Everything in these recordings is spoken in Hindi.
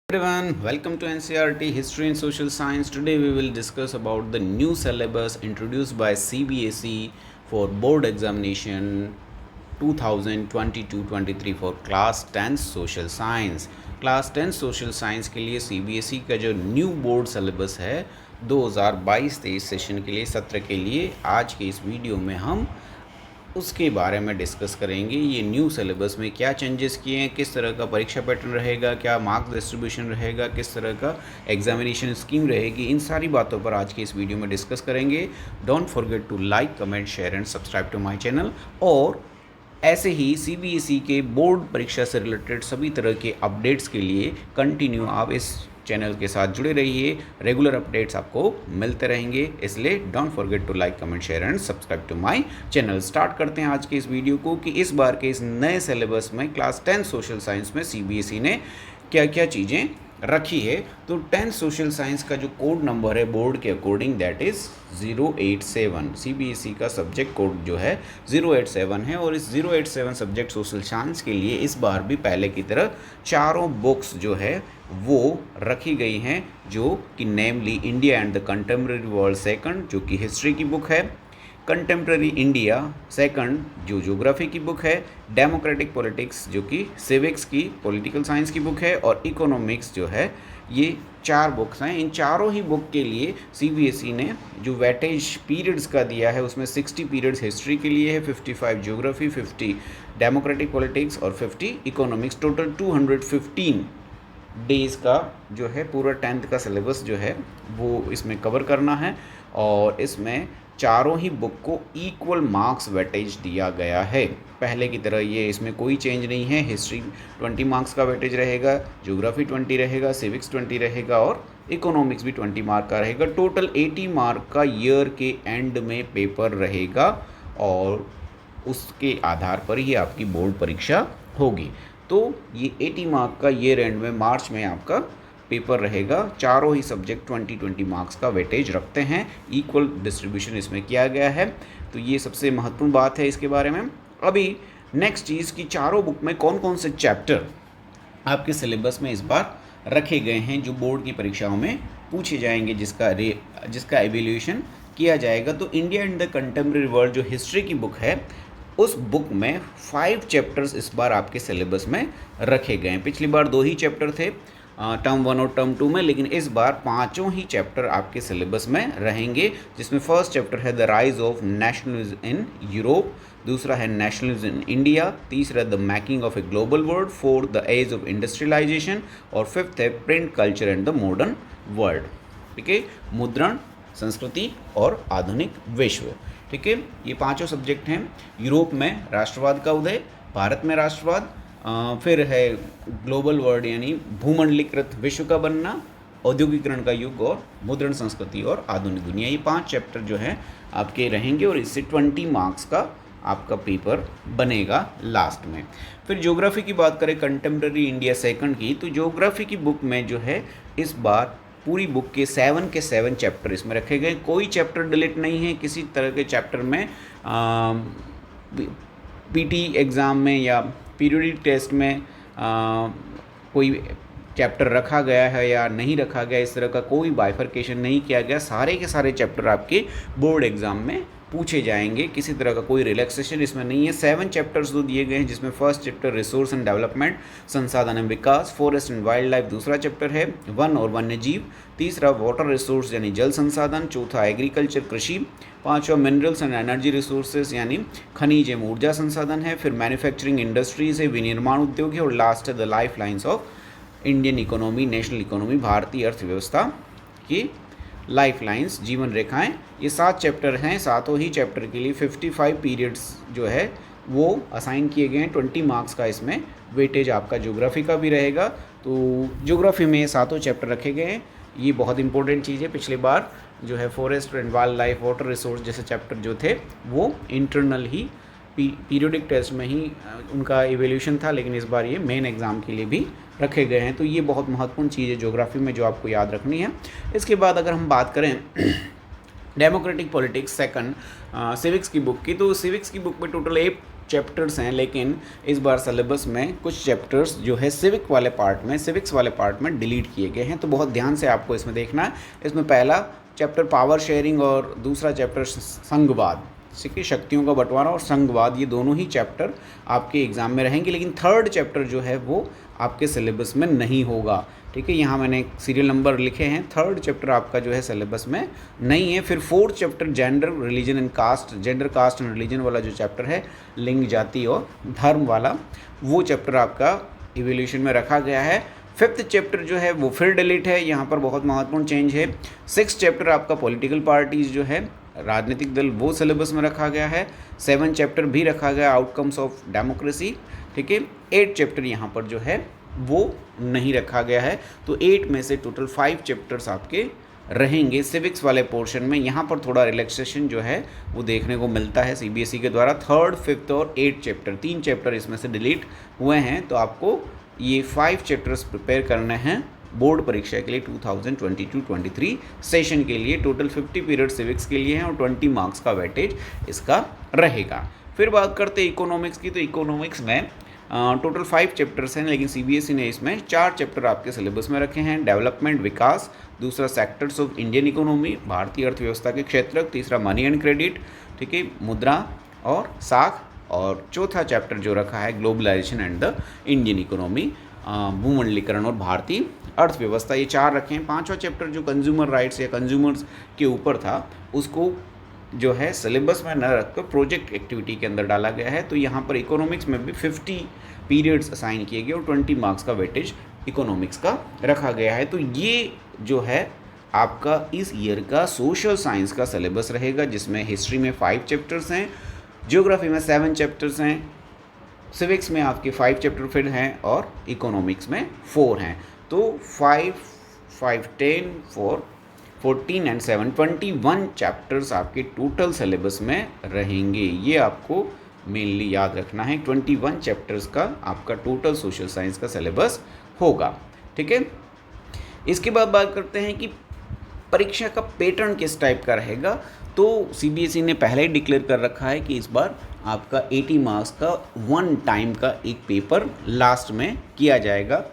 Everyone, welcome to NCRT History and Social Science. Today we will discuss about the new syllabus introduced by CBSE for board examination 2022-23 for class 10 social science. Class 10 social science के लिए CBSE का जो न्यू बोर्ड सिलेबस है 2022-23 सेशन के लिए सत्र के लिए आज के इस वीडियो में हम उसके बारे में डिस्कस करेंगे। ये न्यू सिलेबस में क्या चेंजेस किए हैं, किस तरह का परीक्षा पैटर्न रहेगा, क्या मार्क्स डिस्ट्रीब्यूशन रहेगा, किस तरह का एग्जामिनेशन स्कीम रहेगी, इन सारी बातों पर आज के इस वीडियो में डिस्कस करेंगे। Don't forget to like, comment, share and subscribe to my channel. और ऐसे ही CBSE के बोर्ड परीक्षा से रिलेटेड सभी तरह के अपडेट्स के लिए कंटिन्यू आप इस चैनल के साथ जुड़े रहिए। रेगुलर अपडेट्स आपको मिलते रहेंगे, इसलिए don't forget to like, comment, share and subscribe to my channel. Start करते हैं आज के इस वीडियो को कि इस बार के इस नए सिलेबस में क्लास 10 सोशल साइंस में CBSE ने क्या क्या चीज़ें रखी है। तो 10 सोशल साइंस का जो कोड नंबर है बोर्ड के अकॉर्डिंग दैट इज़ 087। CBSE का सब्जेक्ट कोड जो है 087 है और इस 087 सब्जेक्ट सोशल साइंस के लिए इस बार भी पहले की तरह चारों बुक्स जो है वो रखी गई हैं, जो कि namely India and the contemporary world second जो कि हिस्ट्री की बुक है, कंटेम्प्रेरी इंडिया सेकंड जो ज्योग्राफी की बुक है, डेमोक्रेटिक पॉलिटिक्स जो कि सिविक्स की पॉलिटिकल साइंस की बुक है, और इकोनॉमिक्स जो है। ये चार बुक्स हैं। इन चारों ही बुक के लिए CBSE ने जो वेटेज पीरियड्स का दिया है उसमें 60 पीरियड्स हिस्ट्री के लिए है, 55 ज्योग्राफी, 50 डेमोक्रेटिक पॉलिटिक्स और 50 इकोनॉमिक्स। टोटल 215 डेज़ का जो है पूरा 10th का सिलेबस जो है वो इसमें कवर करना है। और इसमें चारों ही बुक को इक्वल मार्क्स वेटेज दिया गया है। पहले की तरह ये इसमें कोई चेंज नहीं है। हिस्ट्री 20 मार्क्स का वेटेज रहेगा, ज्योग्राफी 20 रहेगा, सिविक्स 20 रहेगा और इकोनॉमिक्स भी 20 मार्क का रहेगा। टोटल 80 मार्क का ईयर के एंड में पेपर रहेगा और उसके आधार पर ही आपकी बोर्ड परीक्षा होगी। तो ये 80 मार्क का ईयर एंड में मार्च में आपका पेपर रहेगा। चारों ही सब्जेक्ट 20-20 मार्क्स का वेटेज रखते हैं, इक्वल डिस्ट्रीब्यूशन इसमें किया गया है। तो ये सबसे महत्वपूर्ण बात है इसके बारे में। अभी नेक्स्ट चीज़ कि चारों बुक में कौन कौन से चैप्टर आपके सिलेबस में इस बार रखे गए हैं जो बोर्ड की परीक्षाओं में पूछे जाएंगे, जिसका एवेल्यूएशन किया जाएगा। तो India and the contemporary world जो हिस्ट्री की बुक है उस बुक में 5 चैप्टर्स इस बार आपके सिलेबस में रखे गए हैं। पिछली बार 2 ही चैप्टर थे टर्म 1 और टर्म 2 में, लेकिन इस बार पांचों ही चैप्टर आपके सिलेबस में रहेंगे, जिसमें फर्स्ट चैप्टर है the rise of nationalism in Europe, दूसरा है नेशनलिज्म इन इंडिया, तीसरा the making of a global world, fourth the age of industrialisation और फिफ्थ है print culture and the modern world. ठीक है, मुद्रण, संस्कृति और आधुनिक विश्व। ठीक है, ये पांचों सब्जेक्ट हैं। यूरोप में राष्ट्रवाद का उदय, भारत में राष्ट्रवाद, फिर है ग्लोबल वर्ल्ड यानी भूमंडलीकृत विश्व का बनना, औद्योगिकरण का युग और मुद्रण संस्कृति और आधुनिक दुनिया। ये 5 चैप्टर जो हैं आपके रहेंगे और इससे 20 मार्क्स का आपका पेपर बनेगा लास्ट में। फिर ज्योग्राफी की बात करें कंटेम्प्रेरी इंडिया सेकंड की, तो ज्योग्राफी की बुक में जो है इस बार पूरी बुक के 7 चैप्टर इसमें रखे गए। कोई चैप्टर डिलीट नहीं है। किसी तरह के चैप्टर में PT एग्ज़ाम में या पीरियडिक टेस्ट में कोई चैप्टर रखा गया है या नहीं रखा गया, इस तरह का कोई बाइफरकेशन नहीं किया गया। सारे के सारे चैप्टर आपके बोर्ड एग्ज़ाम में पूछे जाएंगे, किसी तरह का कोई रिलैक्सेशन इसमें नहीं है। 7 चैप्टर्स तो दिए गए हैं, जिसमें first chapter resource and development, संसाधन एवं विकास, फॉरेस्ट एंड वाइल्ड लाइफ दूसरा चैप्टर है, वन और वन्य जीव, तीसरा वाटर रिसोर्स यानी जल संसाधन, चौथा एग्रीकल्चर कृषि, पांचवा मिनरल्स एंड एनर्जी रिसोर्सेज यानी खनिज एवं ऊर्जा संसाधन है, फिर मैन्युफैक्चरिंग इंडस्ट्रीज है, विनिर्माण उद्योग है, और लास्ट है the life lines of Indian economy, national economy, भारतीय अर्थव्यवस्था की लाइफ लाइन्स, जीवन रेखाएं। ये 7 चैप्टर हैं। सातों ही चैप्टर के लिए 55 पीरियड्स जो है वो असाइन किए गए हैं। 20 मार्क्स का इसमें वेटेज आपका ज्योग्राफी का भी रहेगा। तो ज्योग्राफी में सातों चैप्टर रखे गए हैं। ये बहुत इंपॉर्टेंट चीज़ है। पिछली बार जो है forest and wild life, water resource जैसे चैप्टर जो थे वो इंटरनल ही पीरियडिक टेस्ट में ही उनका इवेल्यूशन था, लेकिन इस बार ये मेन एग्ज़ाम के लिए भी रखे गए हैं। तो ये बहुत महत्वपूर्ण चीज़ है ज्योग्राफी में जो आपको याद रखनी है। इसके बाद अगर हम बात करें डेमोक्रेटिक पॉलिटिक्स सेकंड सिविक्स की बुक की, तो सिविक्स की बुक में टोटल चैप्टर्स हैं, लेकिन इस बार सिलेबस में कुछ चैप्टर्स जो है सिविक्स वाले पार्ट में डिलीट किए गए हैं। तो बहुत ध्यान से आपको इसमें देखना है। इसमें पहला चैप्टर पावर शेयरिंग और दूसरा चैप्टर संघवाद, ठीक है, शक्तियों का बंटवारा और संघवाद, ये दोनों ही चैप्टर आपके एग्ज़ाम में रहेंगे। लेकिन थर्ड चैप्टर जो है वो आपके सिलेबस में नहीं होगा, ठीक है। यहाँ मैंने सीरियल नंबर लिखे हैं। थर्ड चैप्टर आपका जो है सिलेबस में नहीं है। फिर fourth chapter gender religion and caste, gender caste and religion वाला जो चैप्टर है, लिंग जाति और धर्म वाला, वो चैप्टर आपका इवैल्यूएशन में रखा गया है। फिफ्थ चैप्टर जो है वो फिर डिलीट है, यहाँ पर बहुत महत्वपूर्ण चेंज है। सिक्स चैप्टर आपका पॉलिटिकल पार्टीज़ जो है, राजनीतिक दल, वो सिलेबस में रखा गया है। 7 चैप्टर भी रखा गया, आउटकम्स ऑफ डेमोक्रेसी, ठीक है। 8 चैप्टर यहाँ पर जो है वो नहीं रखा गया है। तो 8 में से टोटल 5 चैप्टर्स आपके रहेंगे सिविक्स वाले पोर्शन में। यहाँ पर थोड़ा रिलैक्सेशन जो है वो देखने को मिलता है सीबीएसई के द्वारा। थर्ड, फिफ्थ और 8 चैप्टर, 3 चैप्टर इसमें से डिलीट हुए हैं। तो आपको ये 5 चैप्टर्स प्रिपेयर करने हैं बोर्ड परीक्षा के लिए 2022-23 सेशन के लिए। टोटल 50 पीरियड सिविक्स के लिए हैं और 20 मार्क्स का वेटेज इसका रहेगा। फिर बात करते हैं इकोनॉमिक्स की। तो इकोनॉमिक्स में टोटल 5 चैप्टर्स हैं, लेकिन सीबीएसई ने इसमें 4 चैप्टर आपके सिलेबस में रखे हैं। डेवलपमेंट, विकास, दूसरा सेक्टर्स ऑफ इंडियन इकोनॉमी, भारतीय अर्थव्यवस्था के क्षेत्र, तीसरा मनी एंड क्रेडिट, ठीक है, मुद्रा और साख, और चौथा चैप्टर जो रखा है globalisation and the Indian economy, भूमंडलीकरण और भारतीय अर्थव्यवस्था, ये 4 रखे हैं। 5वां चैप्टर जो कंज्यूमर राइट्स या कंज्यूमर्स के ऊपर था, उसको जो है सिलेबस में न रखकर प्रोजेक्ट एक्टिविटी के अंदर डाला गया है। तो यहाँ पर इकोनॉमिक्स में भी 50 पीरियड्स असाइन किए गए और 20 मार्क्स का वेटेज इकोनॉमिक्स का रखा गया है। तो ये जो है आपका इस ईयर का सोशल साइंस का सिलेबस रहेगा, जिसमें हिस्ट्री में 5 चैप्टर्स हैं, ज्योग्राफी में 7 चैप्टर्स हैं, सिविक्स में आपके 5 चैप्टर फिर हैं और इकोनॉमिक्स में 4 हैं। तो 5, 5, 10, 4, 14 एंड 7, 21 चैप्टर्स आपके टोटल सिलेबस में रहेंगे। ये आपको मेनली याद रखना है। 21 चैप्टर्स का आपका टोटल सोशल साइंस का सिलेबस होगा, ठीक है। इसके बाद बात करते हैं कि परीक्षा का पैटर्न किस टाइप का रहेगा। तो सीबीएसई ने पहले ही डिक्लेयर कर रखा है कि इस बार आपका 80 मार्क्स का 1 टाइम का एक पेपर लास्ट में किया जाएगा।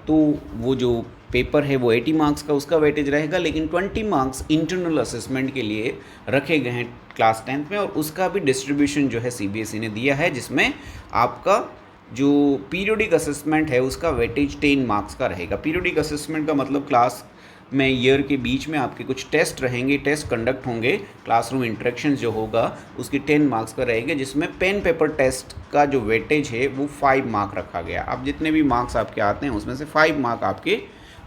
तो वो जो पेपर है वो 80 मार्क्स का उसका वेटेज रहेगा, लेकिन 20 मार्क्स इंटरनल असेसमेंट के लिए रखे गए हैं क्लास 10th में, और उसका भी डिस्ट्रीब्यूशन जो है सीबीएसई ने दिया है, जिसमें आपका जो पीरियोडिक असेसमेंट है उसका वेटेज 10 मार्क्स का रहेगा। पीरियोडिक असेसमेंट का मतलब क्लास में ईयर के बीच में आपके कुछ टेस्ट रहेंगे, टेस्ट कंडक्ट होंगे, क्लासरूम इंटरेक्शन जो होगा उसकी 10 मार्क्स का रहेगा, जिसमें पेन पेपर टेस्ट का जो वेटेज है वो 5 मार्क रखा गया। अब जितने भी मार्क्स आपके आते हैं उसमें से 5 मार्क आपके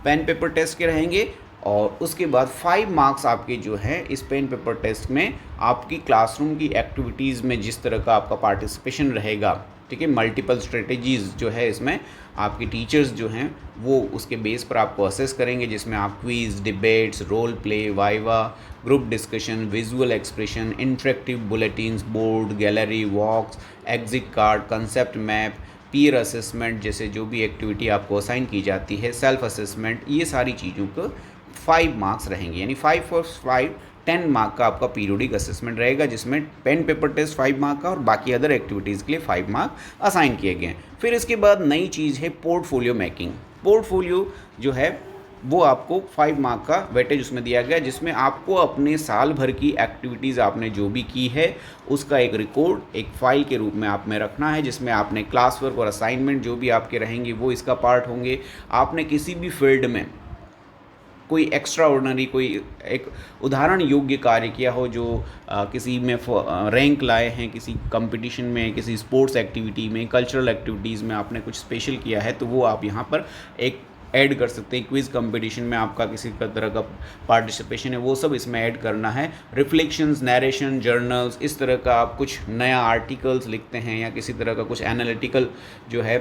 पेन पेपर टेस्ट के रहेंगे, और उसके बाद 5 मार्क्स आपके जो हैं इस पेन पेपर टेस्ट में आपकी क्लासरूम की एक्टिविटीज़ में जिस तरह का आपका पार्टिसिपेशन रहेगा, ठीक है, मल्टीपल स्ट्रेटजीज़ जो है इसमें आपके टीचर्स जो हैं वो उसके बेस पर आपको असेस करेंगे, जिसमें आप quiz, debates, role play, viva, group discussion, visual expression, interactive bulletins, board, gallery, walks, exit card, concept map, peer assessment जैसे जो भी एक्टिविटी आपको असाइन की जाती है, सेल्फ असेसमेंट, ये सारी चीज़ों को 5 मार्क्स रहेंगे। यानी 5 और 5 10 मार्क का आपका पीरियोडिक असेसमेंट रहेगा, जिसमें पेन पेपर टेस्ट 5 मार्क का और बाकी अदर एक्टिविटीज़ के लिए 5 मार्क असाइन किए गए हैं। फिर इसके बाद नई चीज़ है पोर्टफोलियो मेकिंग। पोर्टफोलियो जो है वो आपको 5 मार्क का वेटेज उसमें दिया गया, जिसमें आपको अपने साल भर की एक्टिविटीज़ आपने जो भी की है उसका एक रिकॉर्ड एक फ़ाइल के रूप में आप में रखना है, जिसमें आपने क्लास वर्क और असाइनमेंट जो भी आपके रहेंगे वो इसका पार्ट होंगे। आपने किसी भी फील्ड में कोई एक्स्ट्रा ऑर्डिनरी कोई एक उदाहरण योग्य कार्य किया हो, जो किसी में रैंक लाए हैं, किसी कंपटीशन में, किसी स्पोर्ट्स एक्टिविटी में, कल्चरल एक्टिविटीज़ में आपने कुछ स्पेशल किया है, तो वो आप यहाँ पर एक ऐड कर सकते हैं। क्विज़ कंपटीशन में आपका किसी तरह का पार्टिसिपेशन है वो सब इसमें ऐड करना है। रिफ्लेक्शंस, नरेशन, जर्नल्स, इस तरह का आप कुछ नया आर्टिकल्स लिखते हैं या किसी तरह का कुछ एनालिटिकल जो है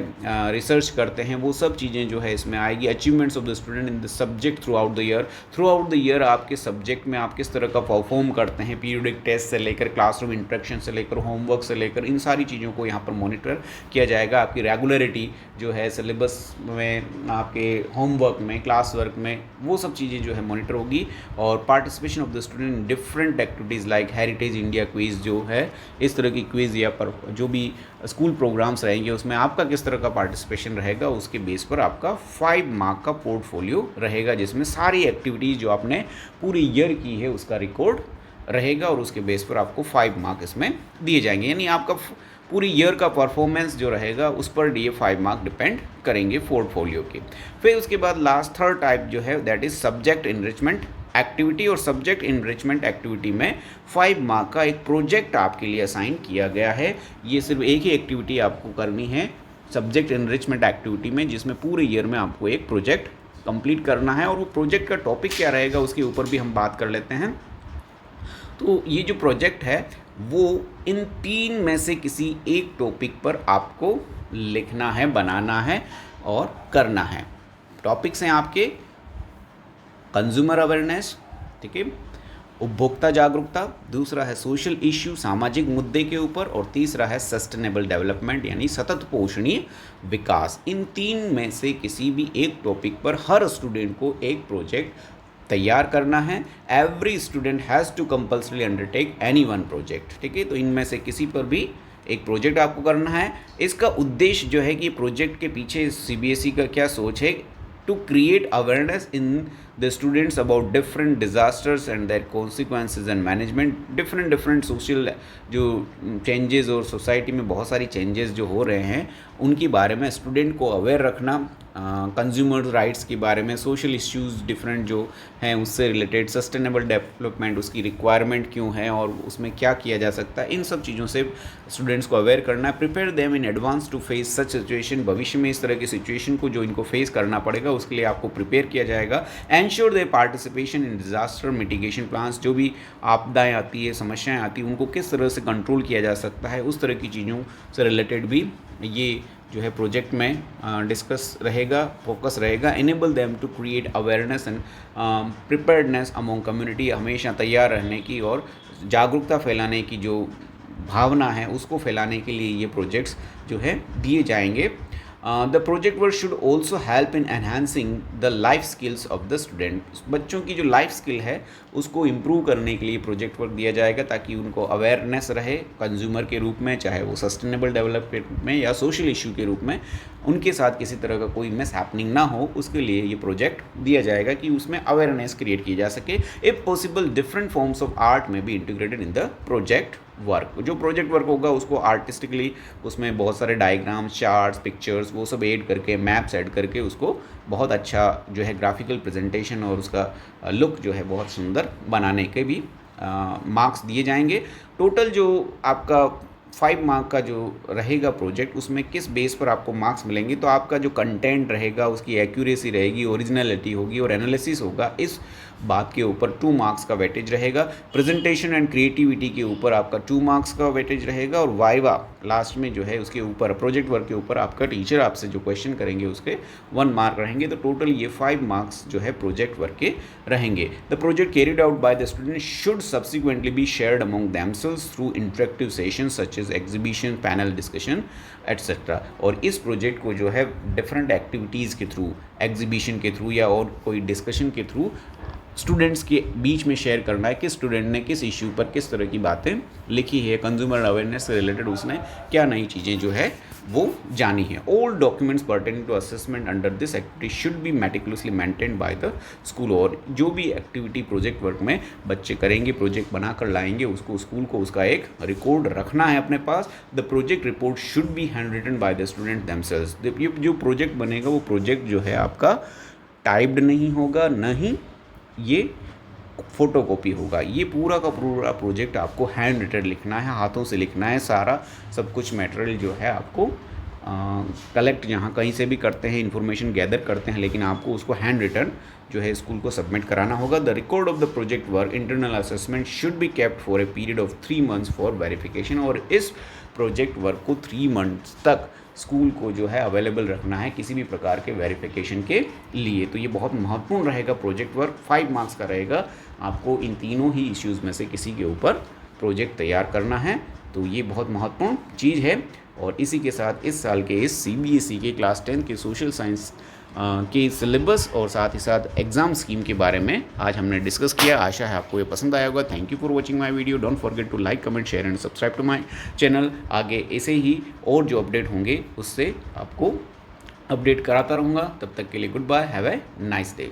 रिसर्च करते हैं, वो सब चीज़ें जो है इसमें आएगी। Achievements of the student in the subject through out the year आपके सब्जेक्ट में आप किस तरह का परफॉर्म करते हैं, पीरियोडिक टेस्ट से लेकर क्लासरूम इंटरेक्शन से लेकर होमवर्क से लेकर इन सारी चीज़ों को यहाँ पर मॉनिटर किया जाएगा। आपकी रेगुलरिटी जो है सिलेबस में आपके होमवर्क में, क्लास वर्क में, वो सब चीज़ें जो है मॉनिटर होगी। और participation of the student in different activities like heritage India quiz जो है, इस तरह की क्विज़ या पर जो भी स्कूल प्रोग्राम्स रहेंगे उसमें आपका किस तरह का पार्टिसिपेशन रहेगा, उसके बेस पर आपका 5 मार्क का पोर्टफोलियो रहेगा, जिसमें सारी एक्टिविटीज़ जो आपने पूरी ईयर की है उसका रिकॉर्ड रहेगा और उसके बेस पर आपको 5 मार्क इसमें दिए जाएंगे। यानी आपका पूरी ईयर का परफॉर्मेंस जो रहेगा उस पर ये 5 मार्क डिपेंड करेंगे पोर्टफोलियो के। फिर उसके बाद लास्ट थर्ड टाइप जो है that is subject enrichment activity. और सब्जेक्ट इनरिचमेंट एक्टिविटी में 5 मार्क का एक प्रोजेक्ट आपके लिए असाइन किया गया है। ये सिर्फ एक ही एक्टिविटी आपको करनी है सब्जेक्ट इनरिचमेंट एक्टिविटी में, जिसमें पूरे ईयर में आपको एक प्रोजेक्ट कंप्लीट करना है। और वो प्रोजेक्ट का टॉपिक क्या रहेगा उसके ऊपर भी हम बात कर लेते हैं। तो ये जो प्रोजेक्ट है वो इन 3 में से किसी एक टॉपिक पर आपको लिखना है, बनाना है और करना है। टॉपिक्स हैं आपके कंज्यूमर अवेयरनेस, ठीक है, उपभोक्ता जागरूकता, दूसरा है सोशल इश्यू सामाजिक मुद्दे के ऊपर, और तीसरा है सस्टेनेबल डेवलपमेंट यानी सतत पोषणीय विकास। इन 3 में से किसी भी एक टॉपिक पर हर स्टूडेंट को एक प्रोजेक्ट तैयार करना है। Every student has to compulsory undertake any one project, ठीक है। तो इनमें से किसी पर भी एक प्रोजेक्ट आपको करना है। इसका उद्देश्य जो है कि प्रोजेक्ट के पीछे सीबीएसई का क्या सोच है, to create awareness in the students about different disasters and their consequences and management. Different social जो चेंजेस और सोसाइटी में बहुत सारी चेंजेस जो हो रहे हैं उनके बारे में स्टूडेंट को अवेयर रखना, कंज्यूमर राइट्स के बारे में, सोशल इश्यूज़ डिफरेंट जो हैं उससे रिलेटेड, सस्टेनेबल डेवलपमेंट उसकी रिक्वायरमेंट क्यों है और उसमें क्या किया जा सकता है, इन सब चीज़ों से स्टूडेंट्स को अवेयर करना है। Prepare them in advance to face such situation. भविष्य में इस तरह की सिचुएशन को जो इनको फेस करना पड़ेगा उसके लिए आपको प्रिपेयर किया जाएगा। Ensure there participation in disaster mitigation plans. जो भी आपदाएँ आती है, समस्याएँ आती हैं, उनको किस तरह से कंट्रोल किया जा सकता है, उस तरह की चीज़ों से रिलेटेड भी ये जो है प्रोजेक्ट में डिस्कस रहेगा, फोकस रहेगा। Enable them to create awareness and preparedness among community. हमेशा तैयार रहने की और जागरूकता फैलाने की जो भावना है उसको फैलाने के लिए ये प्रोजेक्ट्स जो है दिए जाएंगे। The project work should also help in enhancing the life skills of the student. बच्चों की जो लाइफ स्किल है उसको इम्प्रूव करने के लिए प्रोजेक्ट वर्क दिया जाएगा ताकि उनको अवेयरनेस रहे कंज्यूमर के रूप में, चाहे वो सस्टेनेबल डेवलपमेंट में या सोशल इशू के रूप में, उनके साथ किसी तरह का कोई मिस हैपनिंग ना हो, उसके लिए ये प्रोजेक्ट दिया जाएगा कि उसमें अवेयरनेस क्रिएट की जा सके। If possible different forms of art में be integrated in the project work. जो प्रोजेक्ट वर्क होगा उसको आर्टिस्टिकली उसमें बहुत सारे डायग्राम्स, चार्ट्स, पिक्चर्स वो सब ऐड करके, मैप्स ऐड करके उसको बहुत अच्छा जो है ग्राफिकल प्रेजेंटेशन और उसका लुक जो है बहुत सुंदर बनाने के भी मार्क्स दिए जाएंगे। टोटल जो आपका 5 मार्क का जो रहेगा प्रोजेक्ट, उसमें किस बेस पर आपको मार्क्स मिलेंगे, तो आपका जो कंटेंट रहेगा उसकी एक्यूरेसी रहेगी, ओरिजिनलिटी होगी और एनालिसिस होगा, इस बात के ऊपर 2 मार्क्स का वेटेज रहेगा। प्रेजेंटेशन एंड क्रिएटिविटी के ऊपर आपका 2 मार्क्स का वेटेज रहेगा और वाइवा लास्ट में जो है उसके ऊपर प्रोजेक्ट वर्क के ऊपर आपका टीचर आपसे जो क्वेश्चन करेंगे उसके 1 मार्क रहेंगे। तो टोटल ये 5 मार्क्स जो है प्रोजेक्ट वर्क के रहेंगे। The project carried out by the student should subsequently be shared among themselves through interactive sessions such as exhibition, panel discussion etcetera. और इस प्रोजेक्ट को जो है डिफरेंट एक्टिविटीज़ के थ्रू, एग्जीबिशन के थ्रू या और कोई डिस्कशन के थ्रू स्टूडेंट्स के बीच में शेयर करना है कि स्टूडेंट ने किस इश्यू पर किस तरह की बातें लिखी है, कंज्यूमर अवेयरनेस से रिलेटेड उसने क्या नई चीज़ें जो है वो जानी है। All documents pertaining to assessment under this activity should be meticulously maintained by the school. और जो भी एक्टिविटी प्रोजेक्ट वर्क में बच्चे करेंगे, प्रोजेक्ट बनाकर लाएंगे, उसको स्कूल को उसका एक रिकॉर्ड रखना है अपने पास। The project report should be handwritten by the student themselves. जो प्रोजेक्ट बनेगा वो प्रोजेक्ट जो है आपका टाइप्ड नहीं होगा, न ही ये फोटोकॉपी होगा। ये पूरा का पूरा प्रोजेक्ट आपको हैंड रिटन लिखना है, हाथों से लिखना है। सारा सब कुछ मटेरियल जो है आपको कलेक्ट जहाँ कहीं से भी करते हैं, इन्फॉर्मेशन गैदर करते हैं, लेकिन आपको उसको हैंड रिटन जो है स्कूल को सबमिट कराना होगा। The record of the project work internal assessment should be kept for a period of 3 months for verification. और इस प्रोजेक्ट वर्क को 3 मंथ्स तक स्कूल को जो है अवेलेबल रखना है किसी भी प्रकार के वेरिफिकेशन के लिए। तो ये बहुत महत्वपूर्ण रहेगा प्रोजेक्ट वर्क, 5 मार्क्स का रहेगा। आपको इन तीनों ही इश्यूज़ में से किसी के ऊपर प्रोजेक्ट तैयार करना है, तो ये बहुत महत्वपूर्ण चीज़ है। और इसी के साथ इस साल के इस सीबीएसई के क्लास 10 के सोशल साइंस के सिलेबस और साथ ही साथ एग्ज़ाम स्कीम के बारे में आज हमने डिस्कस किया। आशा है आपको ये पसंद आया होगा। Thank you for watching my video. Don't forget to like, comment, share and subscribe to my channel. आगे ऐसे ही और जो अपडेट होंगे उससे आपको अपडेट कराता रहूँगा। तब तक के लिए good bye, have a nice day.